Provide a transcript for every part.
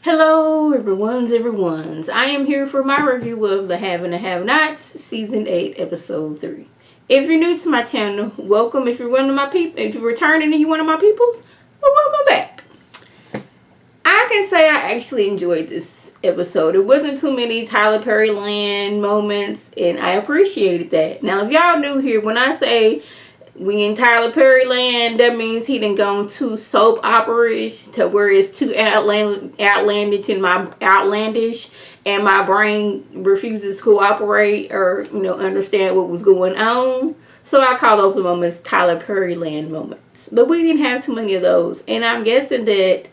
Hello, everyone's. I am here for my review of The Have and the Have-Nots, Season 8, Episode 3. If you're new to my channel, welcome. If you're one of my people, if you're returning and you're one of my peoples, well, welcome back. I can say I actually enjoyed this episode. It wasn't too many Tyler Perry Land moments, and I appreciated that. Now, if y'all new here, when I say we in Tyler Perry land, that means he done gone too soap opera-ish to where it's too outlandish and my brain refuses to cooperate or understand what was going on. So I call those moments Tyler Perry land moments. But we didn't have too many of those, and I'm guessing that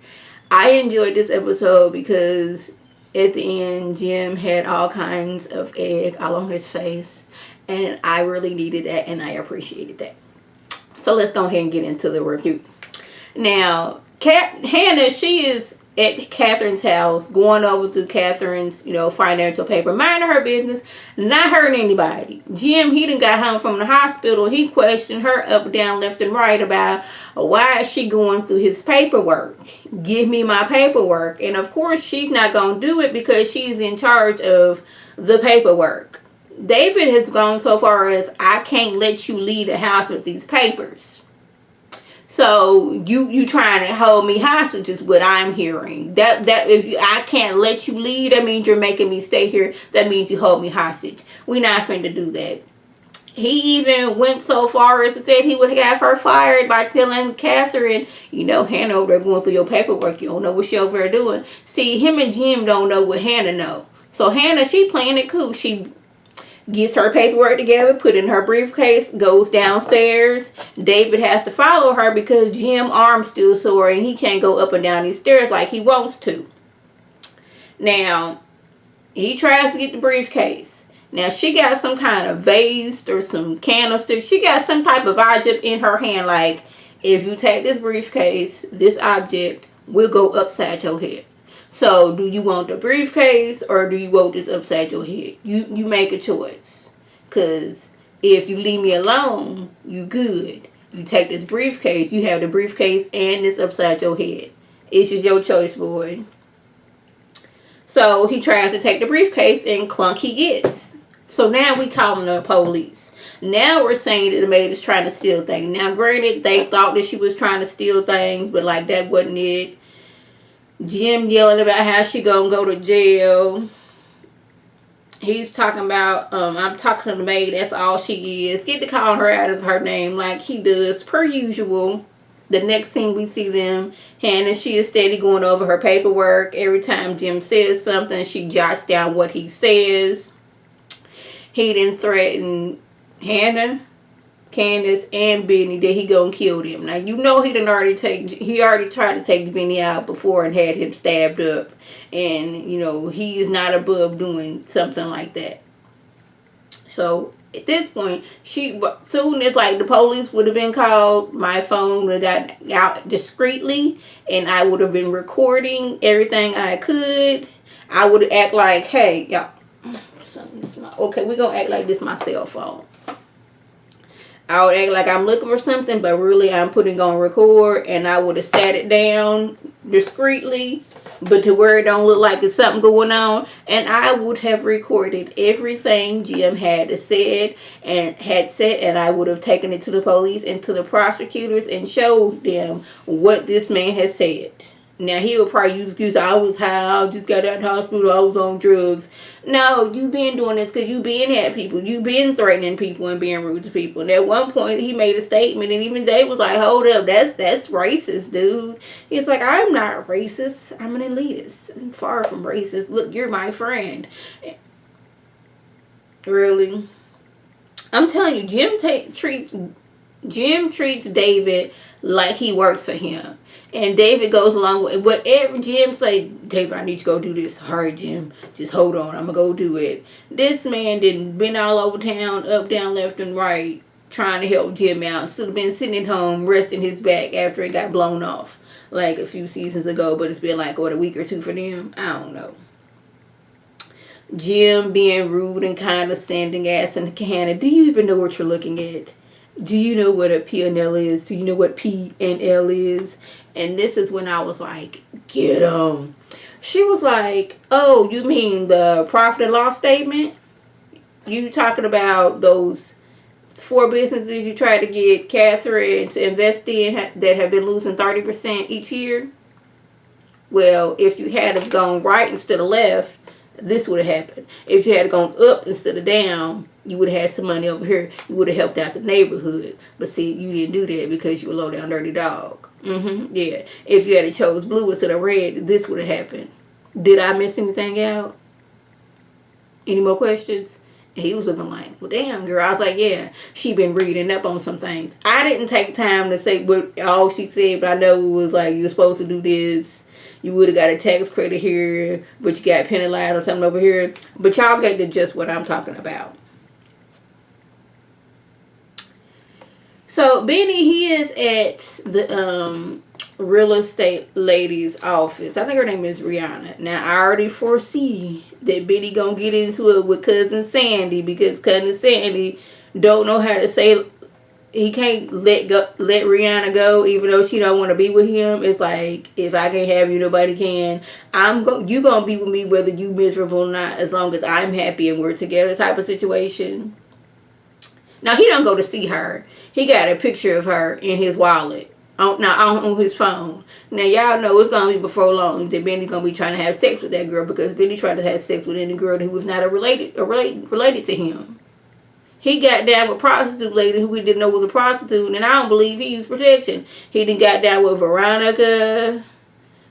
I enjoyed this episode because at the end Jim had all kinds of egg all on his face, and I really needed that and I appreciated that. So let's go ahead and get into the review. Now, Hannah, she is at Catherine's house, going over through Catherine's, financial paper, minding her business, not hurting anybody. Jim, he done got home from the hospital. He questioned her up, down, left, and right about why is she going through his paperwork. Give me my paperwork. And of course, she's not going to do it because she's in charge of the paperwork. David has gone so far as, I can't let you leave the house with these papers. So you trying to hold me hostage is what I'm hearing. That if I can't let you leave, that means you're making me stay here. That means you hold me hostage. We're not finna do that. He even went so far as to say he would have her fired by telling Catherine, Hannah over there going through your paperwork. You don't know what she over there doing. See, him and Jim don't know what Hannah know. So Hannah, she playing it cool. She gets her paperwork together, put in her briefcase, goes downstairs. David has to follow her because Jim's arm's still sore and he can't go up and down these stairs like he wants to. Now, he tries to get the briefcase. Now, she got some kind of vase or some candlestick. She got some type of object in her hand, like, if you take this briefcase, this object will go upside your head. So, do you want the briefcase or do you want this upside your head? You make a choice. Because if you leave me alone, you good. You take this briefcase, you have the briefcase and this upside your head. It's just your choice, boy. So, he tries to take the briefcase and clunk he gets. So, now we calling the police. Now we're saying that the maid is trying to steal things. Now, granted, they thought that she was trying to steal things, but like that wasn't it. Jim yelling about how she gonna go to jail. He's talking about, I'm talking to the maid, that's all she is. Get to calling her out of her name like he does, per usual. The next scene we see them, Hannah, she is steady going over her paperwork. Every time Jim says something, she jots down what he says. He didn't threaten Hannah, Candace, and Benny that he gonna kill them. Now he already tried to take Benny out before and had him stabbed up, and he is not above doing something like that. So at this point, soon as like the police would have been called, my phone would have got out discreetly, and I would have been recording everything I could. I would act like, hey y'all, okay, we're gonna act like this my cell phone. I would act like I'm looking for something, but really I'm putting on record, and I would have sat it down discreetly, but to where it don't look like there's something going on, and I would have recorded everything Jim had said, and I would have taken it to the police and to the prosecutors and showed them what this man has said. Now, he would probably use excuse, I was high, I just got out of the hospital, I was on drugs. No, you been doing this because you been at people. You been threatening people and being rude to people. And at one point, he made a statement, and even Dave was like, hold up, that's racist, dude. He's like, I'm not racist. I'm an elitist. I'm far from racist. Look, you're my friend. Really? I'm telling you, Jim treats David like he works for him. And David goes along with whatever Jim say. David, I need you to go do this. All right, Jim, just hold on. I'm going to go do it. This man didn't been all over town, up, down, left, and right, trying to help Jim out. Instead of been sitting at home, resting his back after it got blown off like a few seasons ago. But it's been like, a week or two for them? I don't know. Jim being rude and condescending, asking Hannah, do you even know what you're looking at? Do you know what a P&L is? Do you know what P&L is? And this is when I was like, get him. She was like, oh, you mean the profit and loss statement? You talking about those 4 businesses you tried to get Catherine to invest in that have been losing 30% each year? Well, if you had have gone right instead of left, this would have happened. If you had gone up instead of down, you would have had some money over here. You would have helped out the neighborhood. But see, you didn't do that because you were a low down dirty dog. Yeah. If you had chose blue instead of red, this would have happened. Did I miss anything out? Any more questions? And he was looking like, well, damn, girl. I was like, yeah, she been reading up on some things. I didn't take time to say what all she said, but I know it was like, you're supposed to do this. You would have got a tax credit here, but you got penalized or something over here. But y'all get to just what I'm talking about. So Benny, he is at the real estate lady's office. I think her name is Rihanna. Now I already foresee that Benny gonna get into it with cousin Sandy, because cousin Sandy don't know how to say, he can't let Rihanna go, even though she don't want to be with him. It's like, if I can't have you, nobody can. You gonna be with me whether you miserable or not, as long as I'm happy and we're together, type of situation. Now he don't go to see her. He got a picture of her in his wallet. On his phone. Now y'all know it's gonna be before long that Benny gonna be trying to have sex with that girl, because Benny tried to have sex with any girl who was not related to him. He got down with a prostitute lady who we didn't know was a prostitute, and I don't believe he used protection. He done got down with Veronica.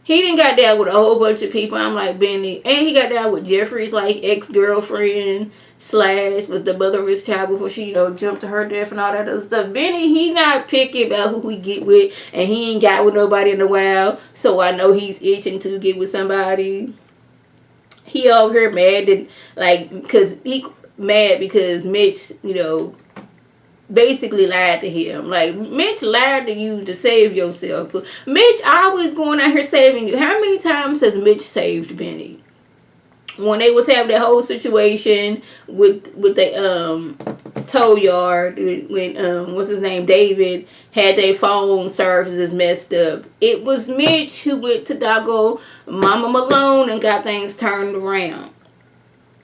He done got down with a whole bunch of people. I'm like, Benny. And he got down with Jeffrey's like ex-girlfriend / was the mother of his child before she, jumped to her death and all that other stuff. Benny, he not picky about who we get with, and he ain't got with nobody in a while. So I know he's itching to get with somebody. He over here mad because Mitch, basically lied to him. Like, Mitch lied to you to save yourself. Mitch always going out here saving you. How many times has Mitch saved Benny? When they was having that whole situation with the tow yard, when what's his name, David, had their phone services messed up, it was Mitch who went to Doggo Mama Malone and got things turned around.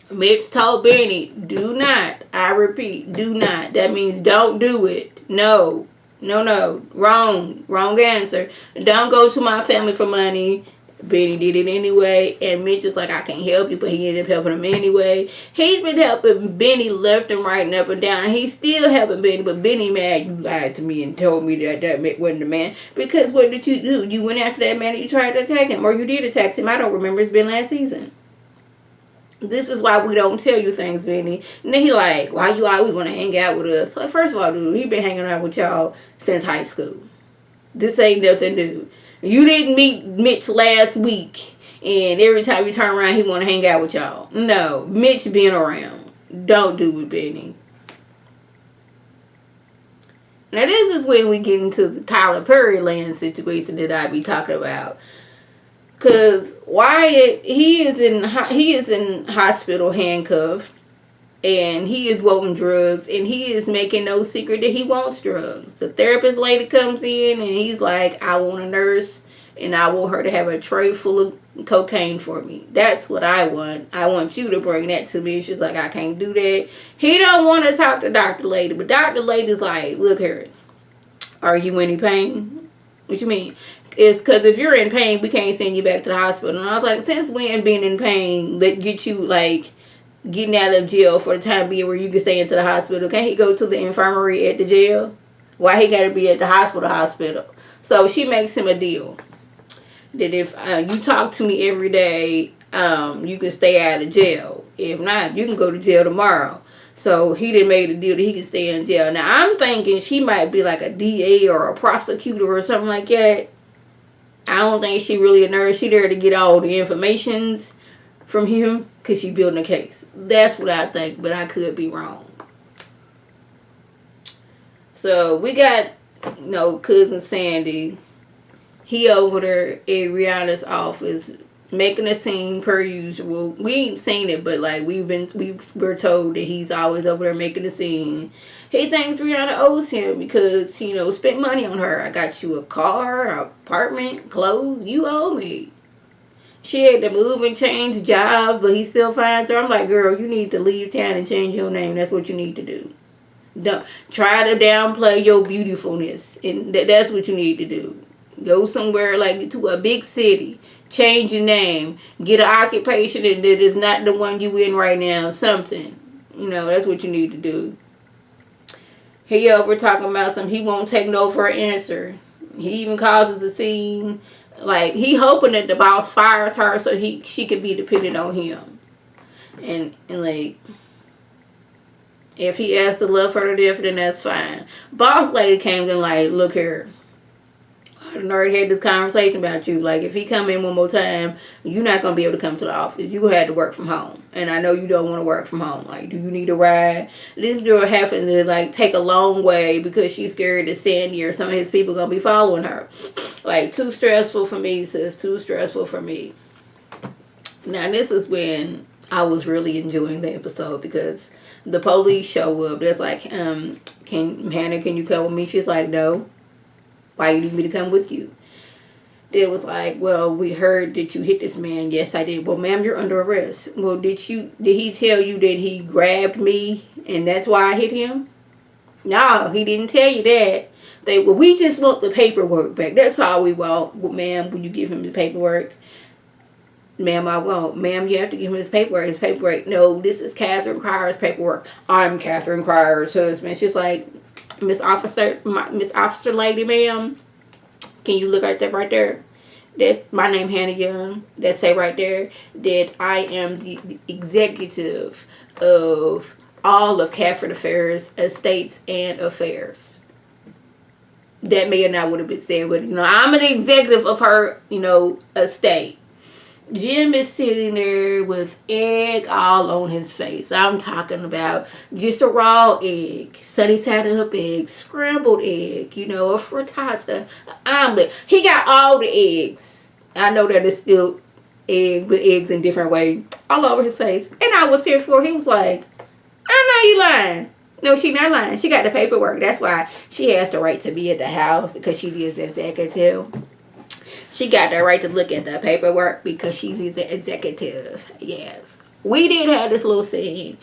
Mitch told Benny, do not, I repeat, do not. That means don't do it. No. Wrong answer. Don't go to my family for money. Benny did it anyway, and Mitch is like, I can't help you, but he ended up helping him anyway. He's been helping Benny left and right and up and down, and he's still helping Benny, but Benny mad you lied to me and told me that wasn't the man. Because what did you do? You went after that man and you tried to attack him, or you did attack him. I don't remember. It's been last season. This is why we don't tell you things, Benny. And then he like, why you always want to hang out with us? Like, first of all, dude, he been hanging out with y'all since high school. This ain't nothing new. You didn't meet Mitch last week, and every time you turn around, he want to hang out with y'all. No, Mitch been around. Don't do it, Benny. Now, this is when we get into the Tyler Perry land situation that I be talking about. Because Wyatt, he is in hospital handcuffed, and he is wanting drugs, and he is making no secret that he wants drugs. The therapist lady comes in, and he's like, I want a nurse, and I want her to have a tray full of cocaine for me. That's what I want. I want you to bring that to me. She's like, I can't do that. He don't want to talk to Dr. Lady, but Dr. Lady's like, look here, are you in any pain? What you mean? It's because if you're in pain, we can't send you back to the hospital. And I was like, since when being in pain that get you like getting out of jail for the time being where you can stay into the hospital? Can't he go to the infirmary at the jail? Why he got to be at the hospital? So she makes him a deal that if you talk to me every day, you can stay out of jail. If not, you can go to jail tomorrow. So he done made a deal that he can stay in jail. Now I'm thinking she might be like a DA or a prosecutor or something like that. I don't think she really a nurse. She there to get all the informations from him because she building a case. That's what I think, but I could be wrong. So we got, cousin Sandy. He over there at Rihanna's office making a scene per usual. We ain't seen it, but like we're told that he's always over there making a scene. He thinks Rihanna owes him because he spent money on her. I got you a car, an apartment, clothes. You owe me. She had to move and change jobs, but he still finds her. I'm like, girl, you need to leave town and change your name. That's what you need to do. Don't try to downplay your beautifulness, and that's what you need to do. Go somewhere like to a big city, change your name, get an occupation that is not the one you in right now. Something, that's what you need to do. He over talking about he won't take no for an answer. He even causes a scene. Like he hoping that the boss fires her so she can be dependent on him, and like. If he asks to love her to death, then that's fine. Boss lady came in like, look here. I already had this conversation about you. Like, if he come in one more time, you're not going to be able to come to the office. You had to work from home. And I know you don't want to work from home. Like, do you need a ride? This girl having to, like, take a long way because she's scared to stand here. Some of his people going to be following her. Like, too stressful for me, sis. Too stressful for me. Now, this is when I was really enjoying the episode because the police show up. There's like, Hannah, can you come with me? She's like, no. Why you need me to come with you? They was like, well, we heard that you hit this man. Yes, I did. Well, ma'am, you're under arrest. Well, did he tell you that he grabbed me and that's why I hit him? No, he didn't tell you that. We just want the paperwork back. That's all we want. Well, ma'am, will you give him the paperwork? Ma'am, I won't. Ma'am, you have to give him his paperwork. His paperwork. No, this is Catherine Crier's paperwork. I'm Catherine Crier's husband. She's like, Miss Officer Lady, ma'am, can you look at that right there? That's my name, Hannah Young. That say right there that I am the executive of all of Catherine Affairs, Estates, and Affairs. That may or not would have been said, but I'm an executive of her, estate. Jim is sitting there with egg all on his face. I'm talking about just a raw egg, sunny side up egg, scrambled egg, a frittata, an omelet. He got all the eggs. I know that it's still egg, but eggs in different ways all over his face. And I was here for. He was like, I know you lying. No, she not lying. She got the paperwork. That's why she has the right to be at the house because she is executive. She got the right to look at the paperwork because she's the executive. Yes. We did have this little scene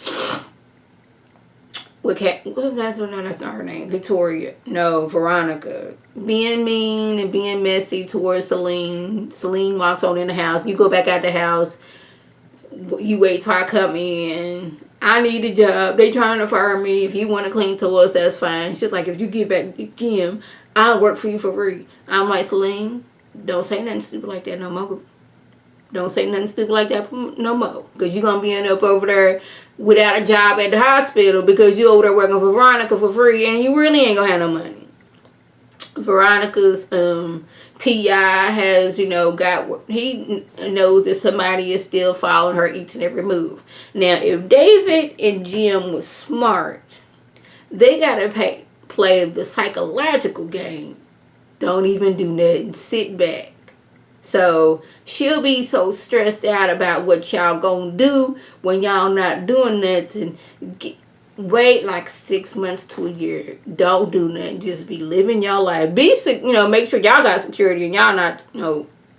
with that's not her name. Victoria. No, Veronica. Being mean and being messy towards Celine. Celine walks on in the house. You go back out the house. You wait till I come in. I need a job. They trying to fire me. If you want to clean towards, that's fine. She's like, if you get back Jim, I'll work for you for free. I'm like, Celine, don't say nothing stupid like that no more. Don't say nothing stupid like that no more. Because you're going to be end up over there without a job at the hospital because you over there working for Veronica for free and you really ain't going to have no money. Veronica's PI has, he knows that somebody is still following her each and every move. Now, if David and Jim was smart, they got to play the psychological game. Don't even do nothing. Sit back. So she'll be so stressed out about what y'all gonna do when y'all not doing nothing. Wait like 6 months to a year. Don't do nothing. Just be living your life. Be sick, make sure y'all got security and y'all not,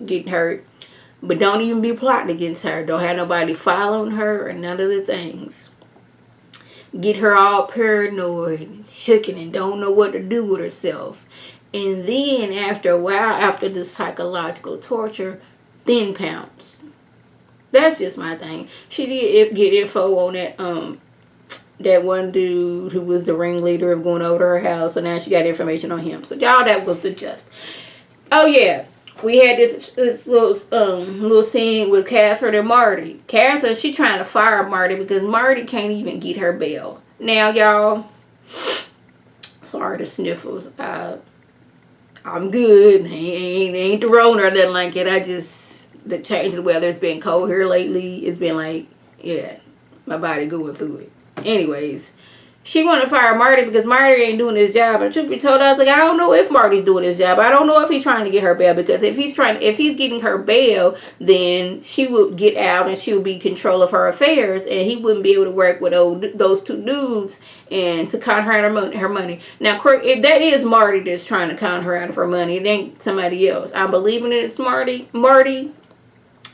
getting hurt. But don't even be plotting against her. Don't have nobody following her or none of the things. Get her all paranoid and shooken and don't know what to do with herself. And then after a while, after the psychological torture, then pounce. That's just my thing. She did get info on that one dude who was the ringleader of going over to her house. So now she got information on him. So y'all, that was the gist. Oh yeah, we had this little scene with Catherine and Marty. Catherine, she trying to fire Marty because Marty can't even get her bail. Now y'all, sorry the sniffles. I'm good. Ain't the Rona or nothing like it. The change of the weather. It's been cold here lately. It's been like, yeah, my body going through it. Anyways, she want to fire Marty because Marty ain't doing his job. And truth be told, I was like, I don't know if Marty's doing his job. I don't know if he's trying to get her bail because if he's getting her bail, then she would get out and she would be in control of her affairs, and he wouldn't be able to work with those two dudes and to con her out of her money. Now, that is Marty that's trying to con her out of her money. It ain't somebody else. I'm believing it's Marty.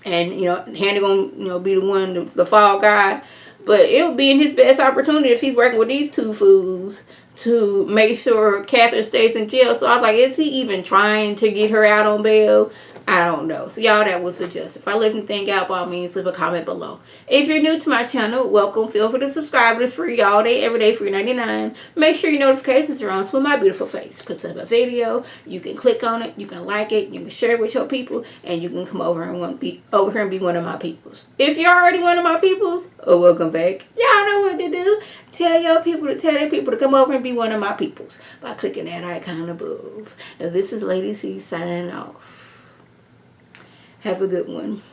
and Handy gonna be the one, the fall guy. But it'll be in his best opportunity if he's working with these two fools to make sure Catherine stays in jail. So I was like, is he even trying to get her out on bail? I don't know. So y'all, that was suggested. If I left anything out, by all means, leave a comment below. If you're new to my channel, welcome. Feel free to subscribe. It's free all day, every day, $3.99. Make sure your notifications are on so when my beautiful face puts up a video, you can click on it, you can like it, you can share it with your people, and you can come over and be one of my peoples. If you're already one of my peoples, welcome back. Y'all know what to do. Tell your people to tell their people to come over and be one of my peoples by clicking that icon above. And this is Lady C signing off. Have a good one.